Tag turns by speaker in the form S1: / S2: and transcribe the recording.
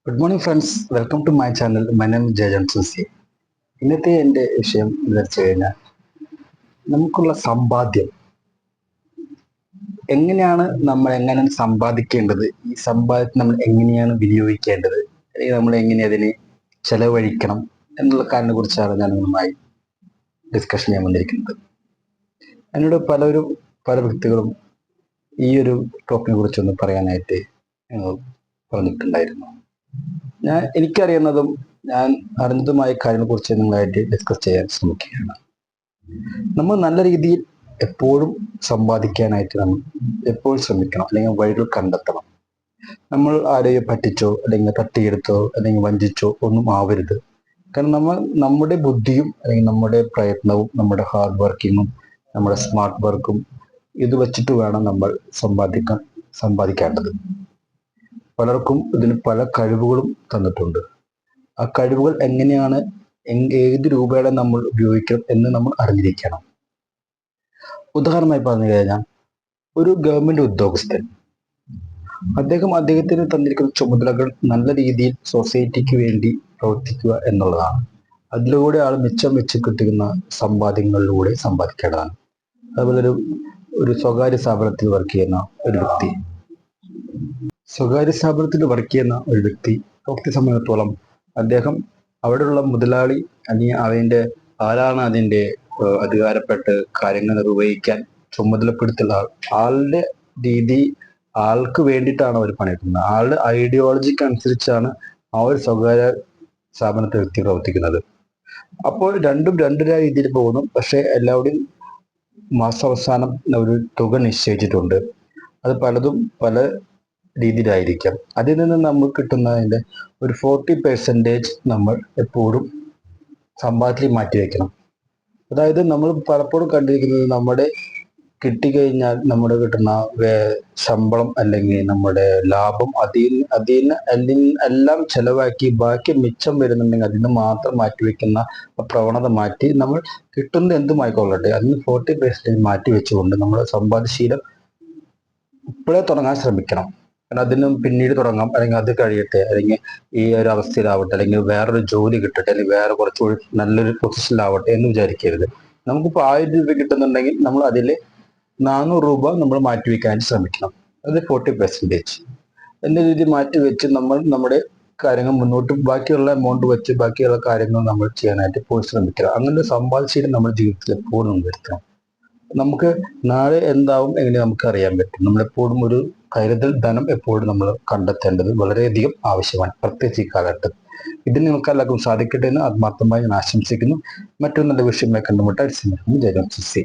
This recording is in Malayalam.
S1: Good morning friends, welcome to my channel. My name Jayan Susi. ഇന്നത്തെ എൻ്റെ വിഷയം എന്ന് വെച്ച് കഴിഞ്ഞാൽ നമുക്കുള്ള സമ്പാദ്യം എങ്ങനെയാണ് എങ്ങനെ സമ്പാദിക്കേണ്ടത്, ഈ സമ്പാദ്യത്തെ നമ്മൾ എങ്ങനെയാണ് വിനിയോഗിക്കേണ്ടത്, അല്ലെങ്കിൽ നമ്മൾ എങ്ങനെ അതിനെ ചെലവഴിക്കണം എന്നുള്ള കാര്യത്തെ കുറിച്ചാണ് ഞാൻ നിങ്ങളുമായി ഡിസ്കഷൻ ചെയ്യാൻ വന്നിരിക്കുന്നത്. എന്നോട് പല വ്യക്തികളും ഈ ഒരു ടോപ്പിനെ കുറിച്ചൊന്ന് പറയാനായിട്ട് പറഞ്ഞിട്ടുണ്ടായിരുന്നു. എനിക്കറിയുന്നതും ഞാൻ അറിഞ്ഞതുമായ കാര്യങ്ങളെ കുറിച്ച് നിങ്ങളായിട്ട് ഡിസ്കസ് ചെയ്യാൻ ശ്രമിക്കുകയാണ്. നമ്മൾ നല്ല രീതിയിൽ എപ്പോഴും സമ്പാദിക്കാനായിട്ട് നമ്മൾ എപ്പോഴും ശ്രമിക്കണം, അല്ലെങ്കിൽ വഴികൾ കണ്ടെത്തണം. നമ്മൾ ആരെയും പറ്റിച്ചോ അല്ലെങ്കിൽ തട്ടിയെടുത്തോ അല്ലെങ്കിൽ വഞ്ചിച്ചോ ഒന്നും ആവരുത്. കാരണം നമ്മുടെ ബുദ്ധിയും അല്ലെങ്കിൽ നമ്മുടെ പ്രയത്നവും നമ്മുടെ ഹാർഡ് വർക്കിങ്ങും നമ്മുടെ സ്മാർട്ട് വർക്കും ഇത് വെച്ചിട്ട് വേണം നമ്മൾ സമ്പാദിക്കേണ്ടത്. പലർക്കും ഇതിന് പല കഴിവുകളും തന്നിട്ടുണ്ട്. ആ കഴിവുകൾ എങ്ങനെയാണ് ഏത് രൂപയുടെ നമ്മൾ ഉപയോഗിക്കണം എന്ന് നമ്മൾ അറിഞ്ഞിരിക്കണം. ഉദാഹരണമായി പറഞ്ഞു കഴിഞ്ഞാൽ, ഒരു ഗവൺമെന്റ് ഉദ്യോഗസ്ഥൻ അദ്ദേഹത്തിന് തന്നിരിക്കുന്ന ചുമതലകൾ നല്ല രീതിയിൽ സൊസൈറ്റിക്ക് വേണ്ടി പ്രവർത്തിക്കുക എന്നുള്ളതാണ്. അതിലൂടെ ആൾ മിച്ചം വെച്ച് കിട്ടുന്ന സമ്പാദ്യങ്ങളിലൂടെ സമ്പാദിക്കേണ്ടതാണ്. അതുപോലെ ഒരു സ്വകാര്യ സ്ഥാപനത്തിൽ വർക്ക് ചെയ്യുന്ന ഒരു വ്യക്തി പ്രവൃത്തി സമയത്തോളം അദ്ദേഹം അവിടെയുള്ള മുതലാളി അല്ലെങ്കിൽ ആരാണ് അതിൻ്റെ അധികാരപ്പെട്ട് കാര്യങ്ങൾ നിർവഹിക്കാൻ ചുമതലപ്പെടുത്തുന്ന ആളുടെ രീതി, ആൾക്ക് വേണ്ടിയിട്ടാണ് അവർ പണിയെടുക്കുന്നത്. ആളുടെ ഐഡിയോളജിക്ക് അനുസരിച്ചാണ് ആ ഒരു സ്വകാര്യ സ്ഥാപനത്തെ വ്യക്തി പ്രവർത്തിക്കുന്നത്. അപ്പോൾ രണ്ടും രണ്ട് രീതിയിൽ പോകുന്നു. പക്ഷെ എല്ലാവരുടെയും മാസാവസാനം ഒരു തുക നിശ്ചയിച്ചിട്ടുണ്ട്. അത് പലതും പല രീതിയിലായിരിക്കാം. അതിൽ നിന്ന് നമുക്ക് കിട്ടുന്നതിൻ്റെ ഒരു 40% നമ്മൾ എപ്പോഴും സമ്പാദ്യത്തിൽ മാറ്റിവെക്കണം. അതായത് നമ്മൾ പലപ്പോഴും കണ്ടിരിക്കുന്നത്, നമ്മുടെ കിട്ടിക്കഴിഞ്ഞാൽ നമ്മുടെ കിട്ടുന്ന ശമ്പളം അല്ലെങ്കിൽ നമ്മുടെ ലാഭം അതിന് എല്ലാം ചെലവാക്കി ബാക്കി മിച്ചം വരുന്നുണ്ടെങ്കിൽ അതിന് മാത്രം മാറ്റിവെക്കുന്ന പ്രവണത മാറ്റി നമ്മൾ കിട്ടുന്നത് എന്തുമായിക്കൊള്ളട്ടെ അതിന് 40% മാറ്റി വെച്ചുകൊണ്ട് നമ്മുടെ സമ്പാദ്യശീലം ഇപ്പോഴേ തുടങ്ങാൻ ശ്രമിക്കണം. കാരണം അതിന് പിന്നീട് തുടങ്ങാം, അല്ലെങ്കിൽ അത് കഴിയട്ടെ, അല്ലെങ്കിൽ ഈ ഒരു അവസ്ഥയിലാവട്ടെ, അല്ലെങ്കിൽ വേറൊരു ജോലി കിട്ടട്ടെ, അല്ലെങ്കിൽ വേറെ കുറച്ചുകൂടി നല്ലൊരു പൊസിഷനിലാവട്ടെ എന്ന് വിചാരിക്കരുത്. നമുക്കിപ്പോൾ 1000 രൂപ കിട്ടുന്നുണ്ടെങ്കിൽ നമ്മൾ അതിൽ 400 രൂപ നമ്മൾ മാറ്റിവെക്കാൻ ശ്രമിക്കണം. അത് 40% എന്ന രീതിയിൽ മാറ്റിവെച്ച് നമ്മൾ നമ്മുടെ കാര്യങ്ങൾ മുന്നോട്ട് ബാക്കിയുള്ള എമൗണ്ട് വെച്ച് ബാക്കിയുള്ള കാര്യങ്ങൾ നമ്മൾ ചെയ്യാനായിട്ട് പോയി ശ്രമിക്കുക. അങ്ങനെ സമ്പാദ്യശീലം നമ്മുടെ ജീവിതത്തിൽ എപ്പോഴും വരുത്തണം. നമുക്ക് നാളെ എന്താവും എങ്ങനെ നമുക്ക് അറിയാൻ പറ്റും. നമ്മളെപ്പോഴും ഒരു കരുതൽ ധനം എപ്പോഴും നമ്മൾ കണ്ടെത്തേണ്ടത് വളരെയധികം ആവശ്യമാണ്, പ്രത്യേകിച്ച് ഈ കാലഘട്ടത്തിൽ. ഇതിന് നിങ്ങൾക്ക് എല്ലാവർക്കും സാധിക്കട്ടെ എന്ന് ആത്മാർത്ഥമായി ഞാൻ ആശംസിക്കുന്നു. മറ്റൊരു നല്ല വിഷയമായി കണ്ടുമുട്ടാൻ ജയൻ സുസി.